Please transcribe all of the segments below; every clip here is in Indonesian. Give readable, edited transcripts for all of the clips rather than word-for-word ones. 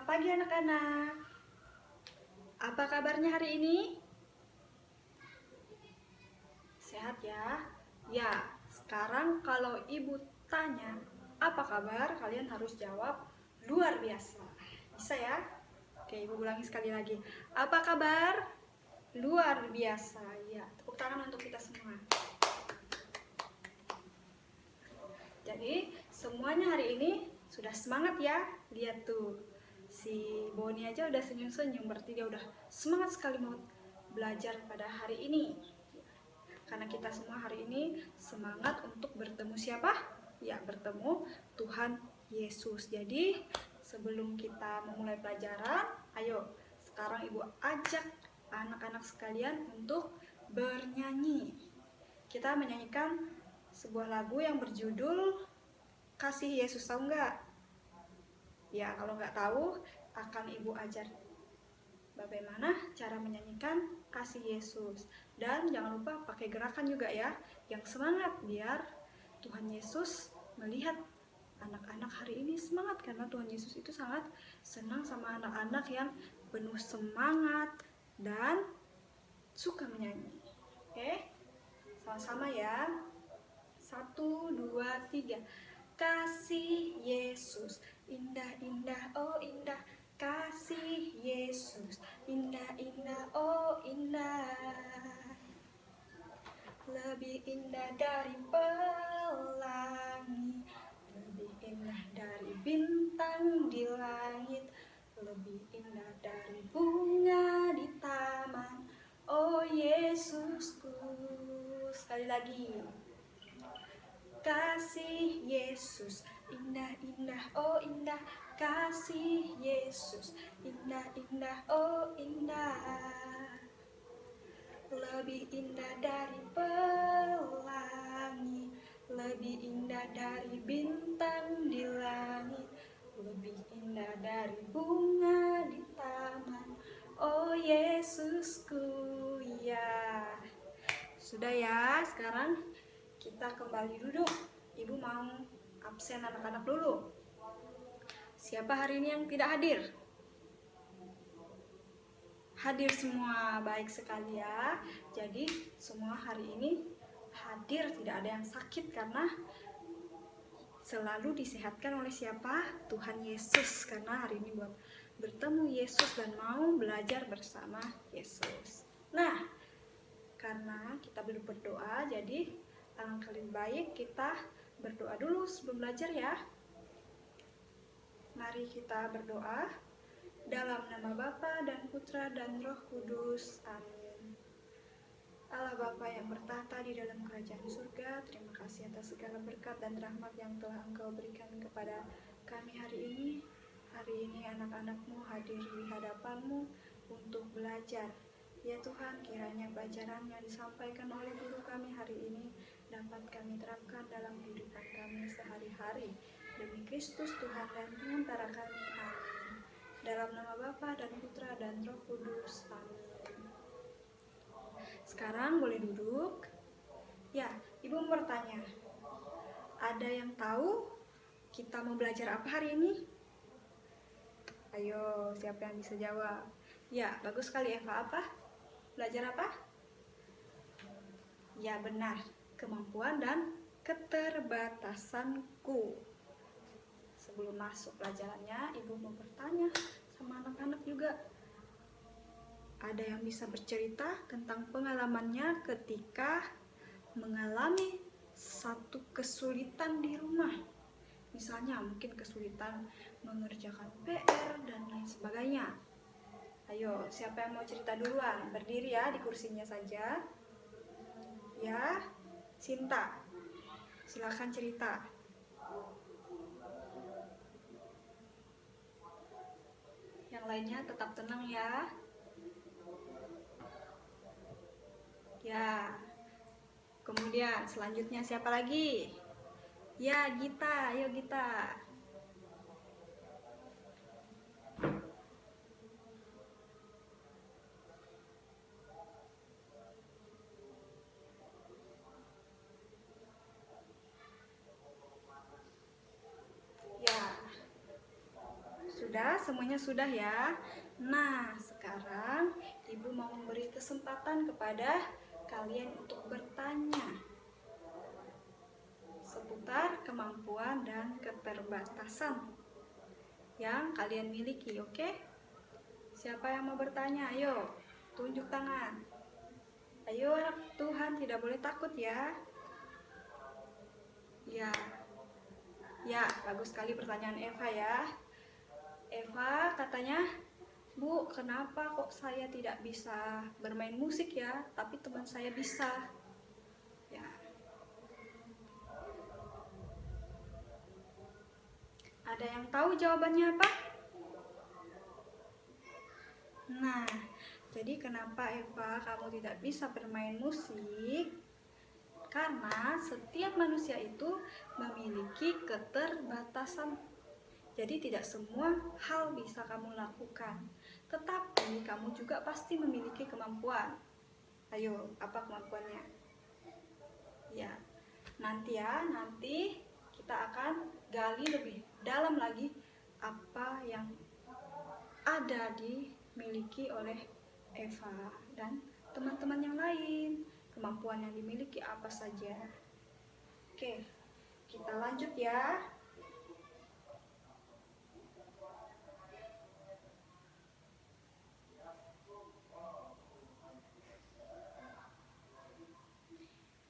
pagi anak-anak. Apa kabarnya hari ini? Sehat ya? Ya, sekarang kalau ibu tanya apa kabar, kalian harus jawab luar biasa. Bisa ya? Oke, ibu ulangi sekali lagi. Apa kabar? Luar biasa. Ya, tepuk tangan untuk kita semua. Jadi, semuanya hari ini sudah semangat ya? Lihat tuh. Si Boni aja udah senyum-senyum, berarti dia udah semangat sekali mau belajar pada hari ini. Karena kita semua hari ini semangat untuk bertemu siapa? Ya, bertemu Tuhan Yesus. Jadi, sebelum kita memulai pelajaran, ayo sekarang Ibu ajak anak-anak sekalian untuk bernyanyi. Kita menyanyikan sebuah lagu yang berjudul Kasih Yesus, tahu nggak? Ya, kalau nggak tahu, akan Ibu ajar bagaimana cara menyanyikan Kasih Yesus. Dan jangan lupa pakai gerakan juga ya, yang semangat biar Tuhan Yesus melihat anak-anak hari ini semangat. Karena Tuhan Yesus itu sangat senang sama anak-anak yang penuh semangat dan suka menyanyi. Oke, sama-sama ya. 1, 2, 3. Kasih Yesus, indah-indah, oh indah. Kasih Yesus, indah-indah, oh indah. Lebih indah dari pelangi, lebih indah dari bintang di langit, lebih indah dari bunga di taman, oh Yesusku. Sekali lagi. Kasih Yesus, indah-indah, oh indah. Kasih Yesus, indah-indah, oh indah. Lebih indah dari pelangi, lebih indah dari bintang di langit, lebih indah dari bunga di taman, oh Yesusku. Ya, sudah ya, sekarang kita kembali duduk. Ibu mau absen anak-anak dulu. Siapa hari ini yang tidak hadir? Hadir semua, baik sekali ya. Jadi semua hari ini hadir, tidak ada yang sakit karena selalu disehatkan oleh siapa? Tuhan Yesus. Karena hari ini buat bertemu Yesus dan mau belajar bersama Yesus. Nah, karena kita belum berdoa, jadi alangkah lebih baik kita berdoa dulu sebelum belajar ya. Mari kita berdoa. Dalam nama Bapa dan Putra dan Roh Kudus. Amin. Allah Bapa yang bertahta di dalam kerajaan surga, terima kasih atas segala berkat dan rahmat yang telah Engkau berikan kepada kami hari ini. Hari ini anak-anak-Mu hadir di hadapan-Mu untuk belajar. Ya Tuhan, kiranya pelajaran yang disampaikan oleh guru kami hari ini dapat kami terapkan dalam kehidupan kami sehari-hari. Demi Kristus Tuhan dan pengantara kami. Amin. Dalam nama Bapa dan Putra dan Roh Kudus. Amin. Sekarang boleh duduk. Ya, Ibu mau bertanya. Ada yang tahu kita mau belajar apa hari ini? Ayo, siapa yang bisa jawab? Ya, bagus sekali Eva. Apa? Belajar apa? Ya, benar. Kemampuan dan keterbatasanku. Sebelum masuk pelajarannya, Ibu mau bertanya sama anak-anak juga. Ada yang bisa bercerita tentang pengalamannya ketika mengalami satu kesulitan di rumah. Misalnya mungkin kesulitan mengerjakan PR dan lain sebagainya. Ayo, siapa yang mau cerita duluan? Berdiri ya di kursinya saja. Ya, Sinta. Silakan cerita. Yang lainnya tetap tenang ya. Ya. Kemudian selanjutnya siapa lagi? Ya, Gita. Ayo Gita. Sudah, semuanya sudah ya. Nah, sekarang Ibu mau memberi kesempatan kepada kalian untuk bertanya seputar kemampuan dan keterbatasan yang kalian miliki, oke? Siapa yang mau bertanya? Ayo, tunjuk tangan. Ayo, Tuhan, tidak boleh takut ya. Ya, bagus sekali pertanyaan Eva ya. Eva katanya, Bu, kenapa kok saya tidak bisa bermain musik ya, tapi teman saya bisa? Ya, ada yang tahu jawabannya apa? Nah, jadi kenapa Eva kamu tidak bisa bermain musik? Karena setiap manusia itu memiliki keterbatasan. Jadi tidak semua hal bisa kamu lakukan. Tetapi kamu juga pasti memiliki kemampuan. Ayo, apa kemampuannya? Ya, nanti kita akan gali lebih dalam lagi apa yang ada dimiliki oleh Eva dan teman-teman yang lain. Kemampuan yang dimiliki apa saja. Oke, kita lanjut ya.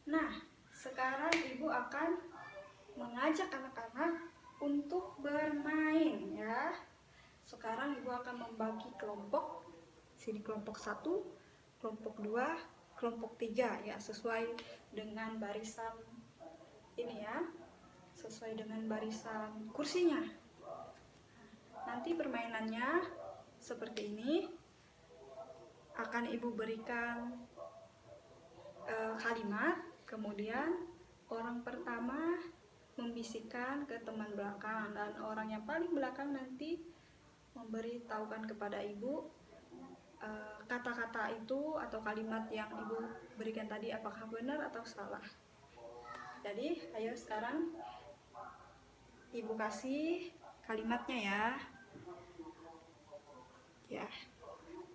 Nah, sekarang Ibu akan mengajak anak-anak untuk bermain ya. Sekarang Ibu akan membagi kelompok. Sini kelompok 1, kelompok 2, kelompok 3 ya, sesuai dengan barisan ini ya. Sesuai dengan barisan kursinya. Nanti permainannya seperti ini. Akan Ibu berikan kalimat, kemudian orang pertama membisikkan ke teman belakang dan orang yang paling belakang nanti memberitahukan kepada Ibu kata-kata itu atau kalimat yang Ibu berikan tadi apakah benar atau salah. Jadi ayo sekarang Ibu kasih kalimatnya ya. Ya,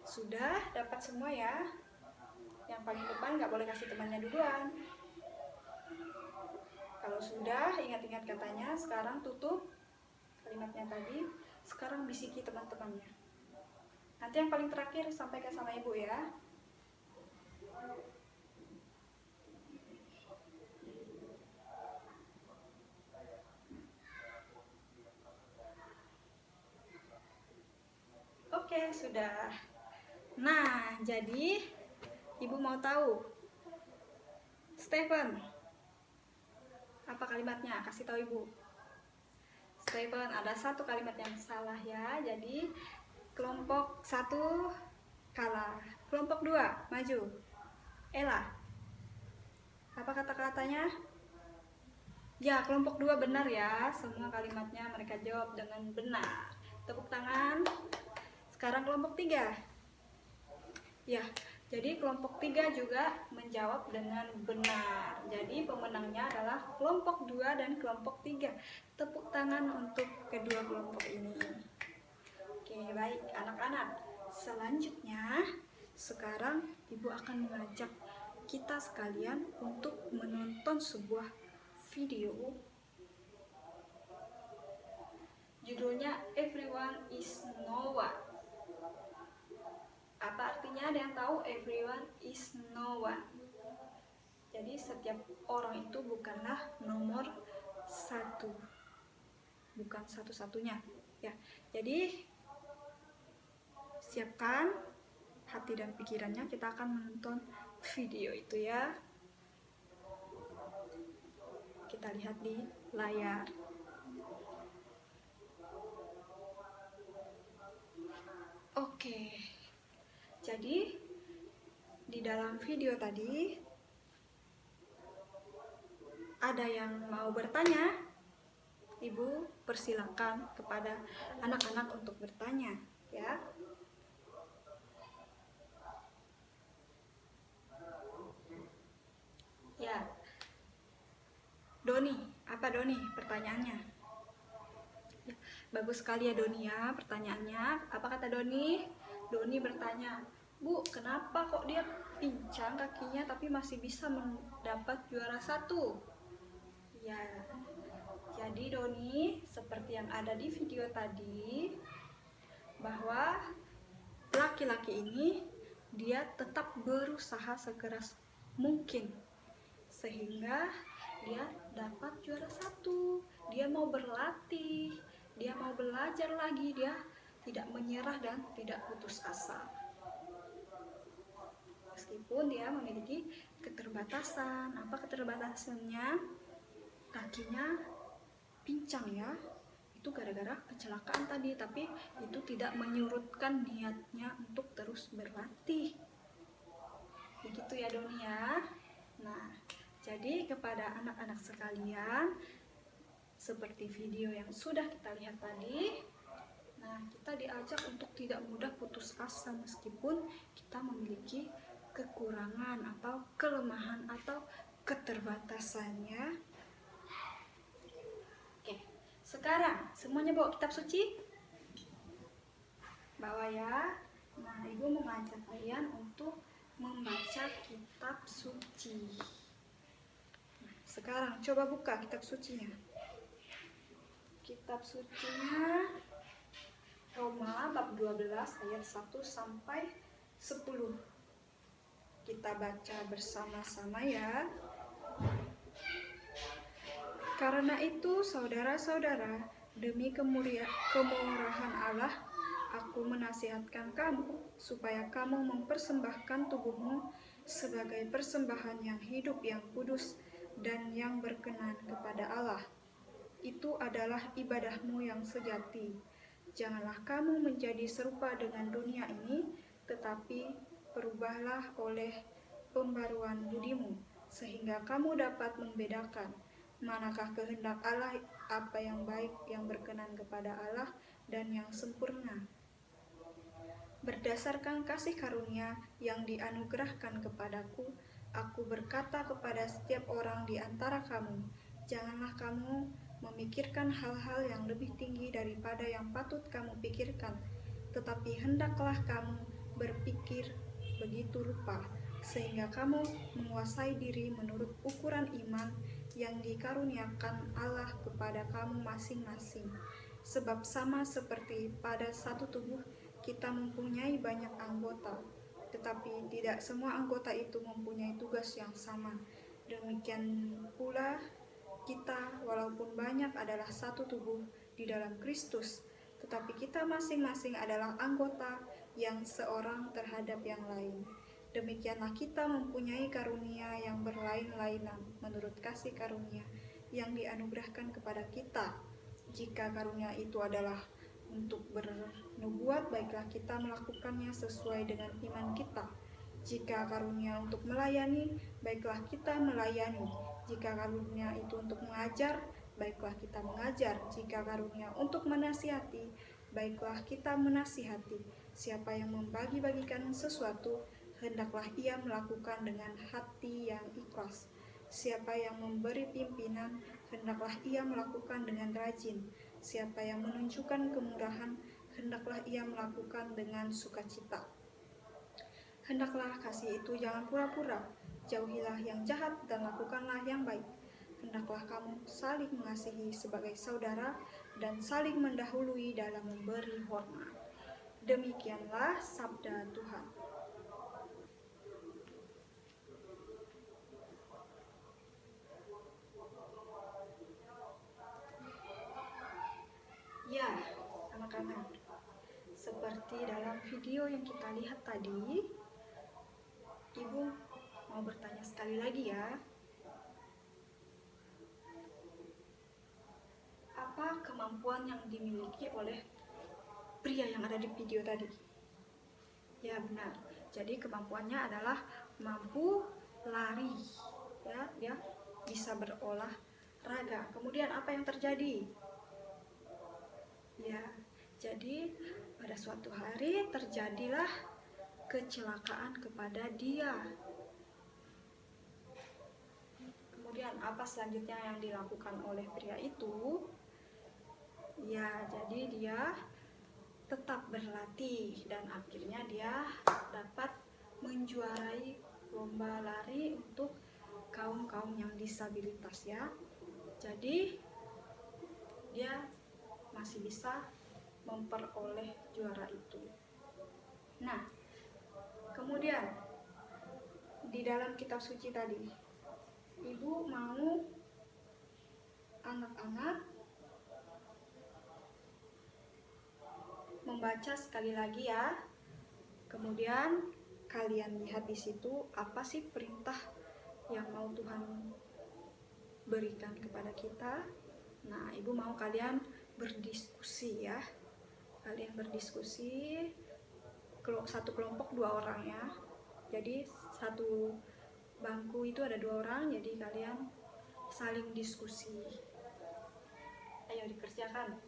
sudah dapat semua ya. Yang paling depan nggak boleh kasih temannya duluan. Kalau sudah ingat-ingat katanya, sekarang tutup kalimatnya tadi. Sekarang bisiki teman-temannya. Nanti yang paling terakhir sampaikan sama Ibu ya. Oke, sudah. Nah, jadi Ibu mau tahu Stephen, apa kalimatnya? Kasih tahu Ibu. Stephen, ada satu kalimat yang salah ya. Jadi kelompok 1 kalah. Kelompok 2 maju. Ella, apa kata-katanya? Ya, kelompok 2 benar ya. Semua kalimatnya mereka jawab dengan benar. Tepuk tangan. Sekarang kelompok 3. Ya, jadi kelompok 3 juga menjawab dengan benar. Jadi pemenangnya adalah kelompok 2 dan kelompok 3. Tepuk tangan untuk kedua kelompok ini. Oke, baik anak-anak. Selanjutnya, sekarang Ibu akan mengajak kita sekalian untuk menonton sebuah video. Judulnya Everyone is No One. Apa artinya? Ada yang tahu? Everyone is no one. Jadi setiap orang itu bukanlah nomor satu, bukan satu-satunya ya. Jadi siapkan hati dan pikirannya, kita akan menonton video itu ya. Kita lihat di layar. Oke, jadi di dalam video tadi ada yang mau bertanya? Ibu persilakan kepada anak-anak untuk bertanya ya. Ya, Doni, apa Doni pertanyaannya? Bagus sekali ya Doni ya pertanyaannya. Apa kata Doni? Doni bertanya, Bu, kenapa kok dia pincang kakinya tapi masih bisa mendapat juara 1? Ya, jadi Doni, seperti yang ada di video tadi, bahwa laki-laki ini dia tetap berusaha sekeras mungkin sehingga dia dapat juara 1. Dia mau berlatih, dia mau belajar lagi, dia tidak menyerah dan tidak putus asa. Meskipun dia memiliki keterbatasan. Apa keterbatasannya? Kakinya pincang ya. Itu gara-gara kecelakaan tadi, tapi itu tidak menyurutkan niatnya untuk terus berlatih. Begitu ya Doni ya. Nah, jadi kepada anak-anak sekalian, seperti video yang sudah kita lihat tadi, nah kita diajak untuk tidak mudah putus asa meskipun kita memiliki kekurangan atau kelemahan atau keterbatasannya. Oke, sekarang semuanya bawa kitab suci? Bawa ya. Nah, Ibu mengajak kalian untuk membaca kitab suci. Nah, sekarang coba buka kitab sucinya. Kitab sucinya Roma bab 12 ayat 1 sampai 10. Kita baca bersama-sama ya. Karena itu, saudara-saudara, demi kemurahan Allah, aku menasihatkan kamu supaya kamu mempersembahkan tubuhmu sebagai persembahan yang hidup, yang kudus, dan yang berkenan kepada Allah. Itu adalah ibadahmu yang sejati. Janganlah kamu menjadi serupa dengan dunia ini, tetapi berubahlah oleh pembaruan budimu, sehingga kamu dapat membedakan manakah kehendak Allah, apa yang baik, yang berkenan kepada Allah, dan yang sempurna. Berdasarkan kasih karunia yang dianugerahkan kepadaku, aku berkata kepada setiap orang di antara kamu, janganlah kamu memikirkan hal-hal yang lebih tinggi daripada yang patut kamu pikirkan, tetapi hendaklah kamu berpikir begitu rupa, sehingga kamu menguasai diri menurut ukuran iman yang dikaruniakan Allah kepada kamu masing-masing. Sebab sama seperti pada satu tubuh kita mempunyai banyak anggota, tetapi tidak semua anggota itu mempunyai tugas yang sama. Demikian pula kita, walaupun banyak, adalah satu tubuh di dalam Kristus, tetapi kita masing-masing adalah anggota yang seorang terhadap yang lain. Demikianlah kita mempunyai karunia yang berlain-lainan menurut kasih karunia yang dianugerahkan kepada kita. Jika karunia itu adalah untuk bernubuat, baiklah kita melakukannya sesuai dengan iman kita. Jika karunia untuk melayani, baiklah kita melayani. Jika karunia itu untuk mengajar, baiklah kita mengajar. Jika karunia untuk menasihati, baiklah kita menasihati. Siapa yang membagi-bagikan sesuatu, hendaklah ia melakukan dengan hati yang ikhlas. Siapa yang memberi pimpinan, hendaklah ia melakukan dengan rajin. Siapa yang menunjukkan kemurahan, hendaklah ia melakukan dengan sukacita. Hendaklah kasih itu jangan pura-pura, jauhilah yang jahat dan lakukanlah yang baik. Hendaklah kamu saling mengasihi sebagai saudara dan saling mendahului dalam memberi hormat. Demikianlah sabda Tuhan. Ya, anak-anak, seperti dalam video yang kita lihat tadi, Ibu mau bertanya sekali lagi ya. Apa kemampuan yang dimiliki oleh pria yang ada di video tadi? Ya benar. Jadi kemampuannya adalah mampu lari. Ya, dia bisa berolahraga. Kemudian apa yang terjadi? Ya, jadi pada suatu hari terjadilah kecelakaan kepada dia. Kemudian apa selanjutnya yang dilakukan oleh pria itu? Ya, jadi dia tetap berlatih dan akhirnya dia dapat menjuarai lomba lari untuk kaum-kaum yang disabilitas ya. Jadi dia masih bisa memperoleh juara itu. Nah, kemudian di dalam kitab suci tadi, Ibu mau anak-anak membaca sekali lagi ya. Kemudian kalian lihat di situ apa sih perintah yang mau Tuhan berikan kepada kita. Nah, Ibu mau kalian berdiskusi ya. Kalian berdiskusi, satu kelompok 2 orang ya. Jadi satu bangku itu ada 2 orang, jadi kalian saling diskusi. Ayo dikerjakan.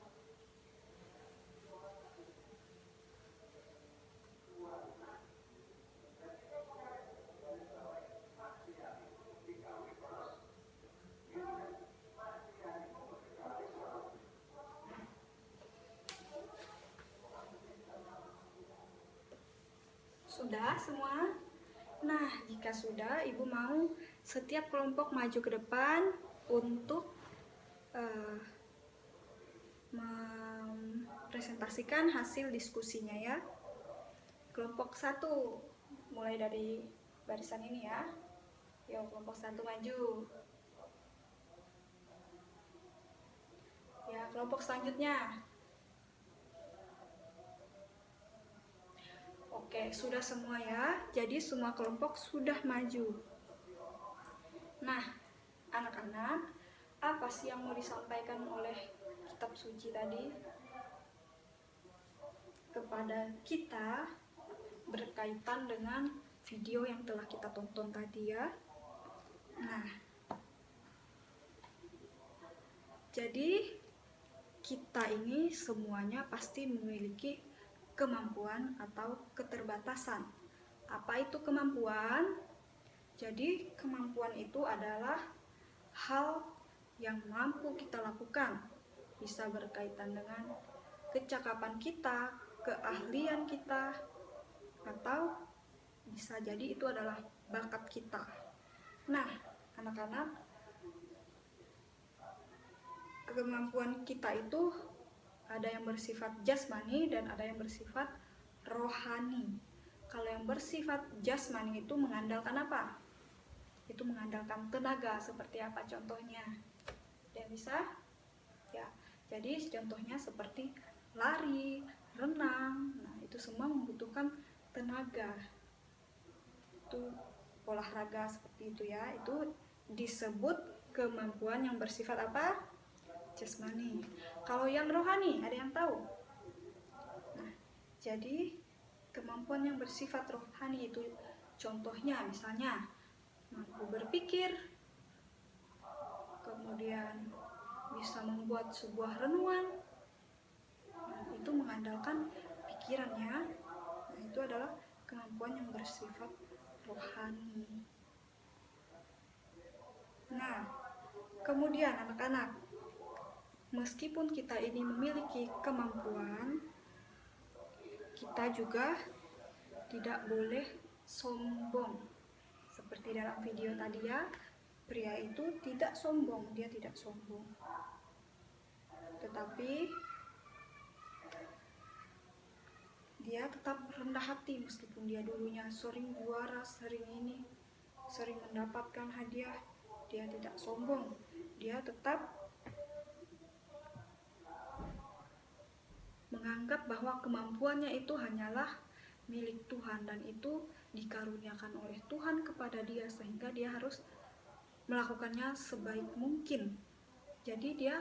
Sudah semua? Nah, jika sudah, Ibu mau setiap kelompok maju ke depan untuk mempresentasikan hasil diskusinya ya. Kelompok 1 mulai dari barisan ini ya. Yuk, kelompok 1 maju. Ya, kelompok selanjutnya. Oke, sudah semua ya. Jadi semua kelompok sudah maju. Nah, anak-anak, apa sih yang mau disampaikan oleh kitab suci tadi kepada kita berkaitan dengan video yang telah kita tonton tadi ya? Nah, jadi kita ini semuanya pasti memiliki kemampuan atau keterbatasan. Apa itu kemampuan? Jadi kemampuan itu adalah hal yang mampu kita lakukan. Bisa berkaitan dengan kecakapan kita, keahlian kita, atau bisa jadi itu adalah bakat kita. Nah, anak-anak, kemampuan kita itu ada yang bersifat jasmani dan ada yang bersifat rohani. Kalau yang bersifat jasmani itu mengandalkan apa? Itu mengandalkan tenaga. Seperti apa contohnya? Ada yang bisa? Ya, jadi contohnya seperti lari, renang. Nah, itu semua membutuhkan tenaga. Itu olahraga seperti itu ya. Itu disebut kemampuan yang bersifat apa? Jasmani. Kalau yang rohani, ada yang tahu? Nah, jadi kemampuan yang bersifat rohani itu contohnya misalnya mampu berpikir, kemudian bisa membuat sebuah renungan. Nah, itu mengandalkan pikirannya. Nah, itu adalah kemampuan yang bersifat rohani. Nah, kemudian anak-anak, meskipun kita ini memiliki kemampuan, kita juga tidak boleh sombong. Seperti dalam video tadi ya, pria itu tidak sombong, dia tidak sombong. Tetapi dia tetap rendah hati meskipun dia dulunya sering juara, sering mendapatkan hadiah. Dia tidak sombong, dia tetap menganggap bahwa kemampuannya itu hanyalah milik Tuhan dan itu dikaruniakan oleh Tuhan kepada dia sehingga dia harus melakukannya sebaik mungkin. Jadi dia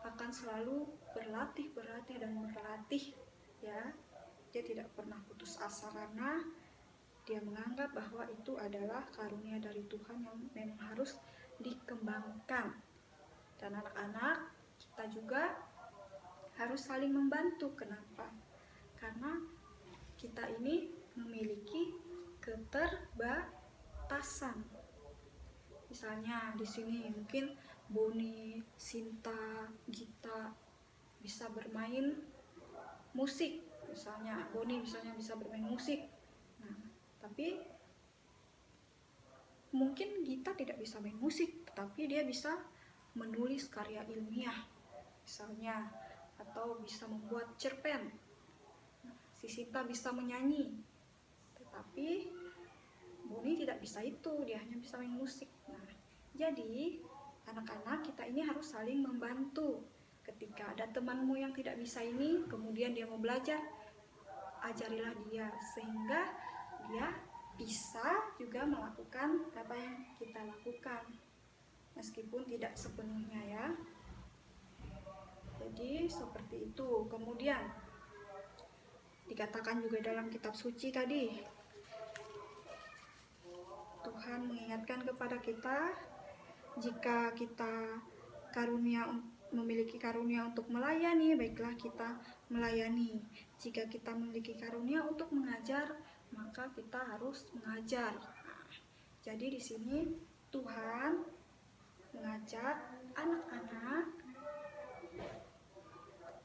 akan selalu berlatih ya. Dia tidak pernah putus asa karena dia menganggap bahwa itu adalah karunia dari Tuhan yang memang harus dikembangkan. Dan anak-anak, kita juga harus saling membantu. Kenapa? Karena kita ini memiliki keterbatasan. Misalnya di sini mungkin Boni, Sinta, Gita bisa bermain musik, misalnya Boni misalnya bisa bermain musik. Nah, tapi mungkin Gita tidak bisa main musik, tetapi dia bisa menulis karya ilmiah misalnya, atau bisa membuat cerpen. Si Sinta bisa menyanyi, tetapi Boni tidak bisa itu, dia hanya bisa main musik. Nah, jadi anak-anak kita ini harus saling membantu. Ketika ada temanmu yang tidak bisa ini, kemudian dia mau belajar, ajarilah dia sehingga dia bisa juga melakukan apa yang kita lakukan, meskipun tidak sepenuhnya ya. Jadi seperti itu. Kemudian dikatakan juga dalam kitab suci tadi, Tuhan mengingatkan kepada kita, jika kita memiliki karunia untuk melayani, baiklah kita melayani. Jika kita memiliki karunia untuk mengajar, maka kita harus mengajar. Jadi di sini Tuhan mengajak anak-anak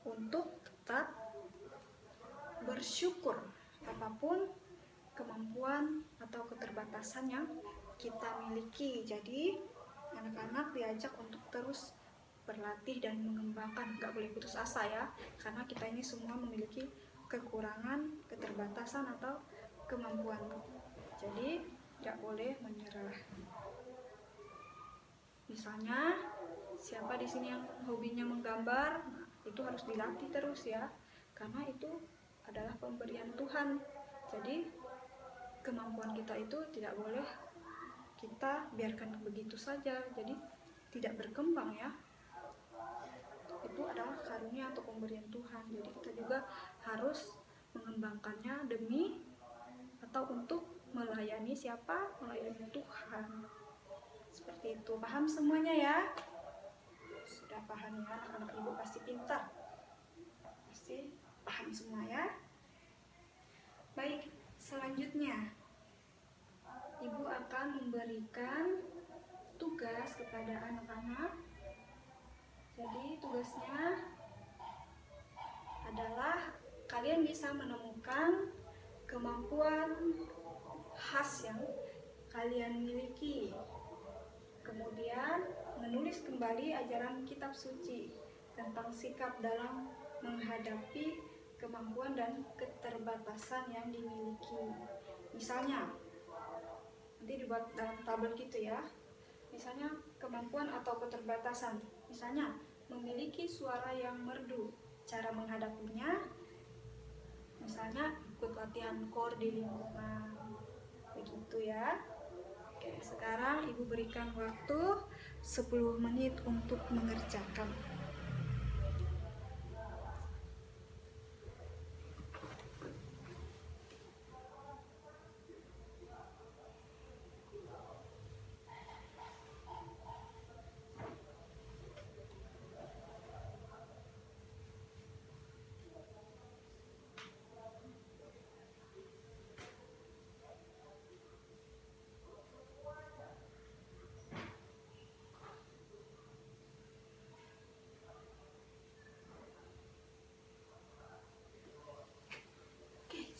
untuk tetap bersyukur apapun kemampuan atau keterbatasan yang kita miliki. Jadi anak-anak diajak untuk terus berlatih dan mengembangkan, nggak boleh putus asa ya, karena kita ini semua memiliki kekurangan, keterbatasan atau kemampuan. Jadi nggak boleh menyerah. Misalnya siapa di sini yang hobinya menggambar, nah, itu harus dilatih terus ya, karena itu adalah pemberian Tuhan. Jadi kemampuan kita itu tidak boleh kita biarkan begitu saja, jadi tidak berkembang ya. Itu adalah karunia atau pemberian Tuhan. Jadi kita juga harus mengembangkannya demi atau untuk melayani siapa? Melayani Tuhan. Seperti itu. Paham semuanya ya? Sudah paham ya, anak ibu pasti pintar. Pasti paham semua ya. Baik, selanjutnya ibu akan memberikan tugas kepada anak-anak. Jadi tugasnya adalah kalian bisa menemukan kemampuan khas yang kalian miliki. Kemudian menulis kembali ajaran kitab suci tentang sikap dalam menghadapi kemampuan dan keterbatasan yang dimiliki. Misalnya, nanti dibuat dalam tabel gitu ya. Misalnya kemampuan atau keterbatasan. Misalnya memiliki suara yang merdu. Cara menghadapinya, misalnya ikut latihan core di lingkungan. Begitu ya. Oke, sekarang ibu berikan waktu 10 menit untuk mengerjakan.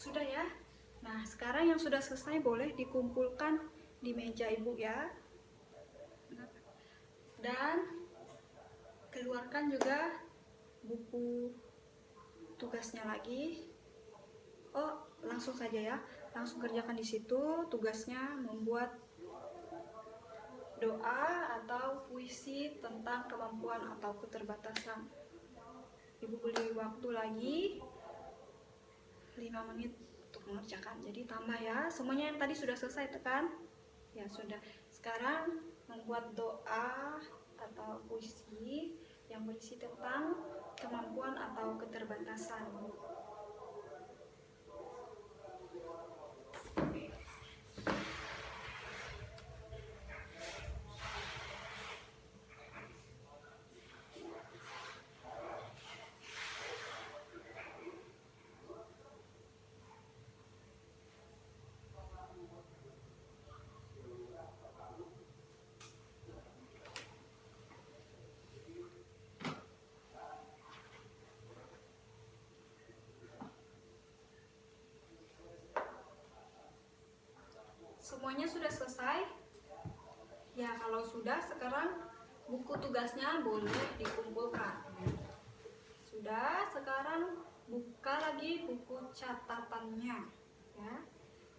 Sudah ya. Nah, sekarang yang sudah selesai boleh dikumpulkan di meja ibu ya. Dan keluarkan juga buku tugasnya lagi. Oh, langsung saja ya. Langsung kerjakan di situ. Tugasnya membuat doa atau puisi tentang kemampuan atau keterbatasan. Ibu beri waktu lagi 5 menit untuk mengerjakan. Jadi tambah ya, semuanya yang tadi sudah selesai tekan. Ya sudah. Sekarang membuat doa atau puisi yang berisi tentang kemampuan atau keterbatasan. semuanya sudah selesai? Ya, kalau sudah, sekarang buku tugasnya boleh dikumpulkan. Sudah, sekarang buka lagi buku catatannya. Ya,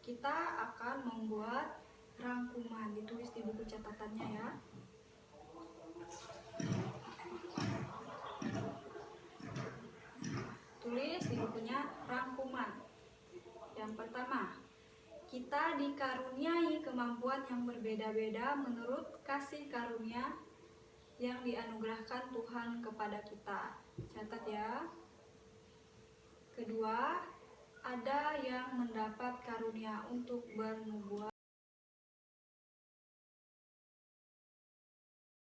kita akan membuat rangkuman, ditulis di buku catatannya ya. Tulis di bukunya rangkuman. Yang pertama, kita dikaruniai kemampuan yang berbeda-beda menurut kasih karunia yang dianugerahkan Tuhan kepada kita. Catat ya. Kedua, ada yang mendapat karunia untuk bernubuat.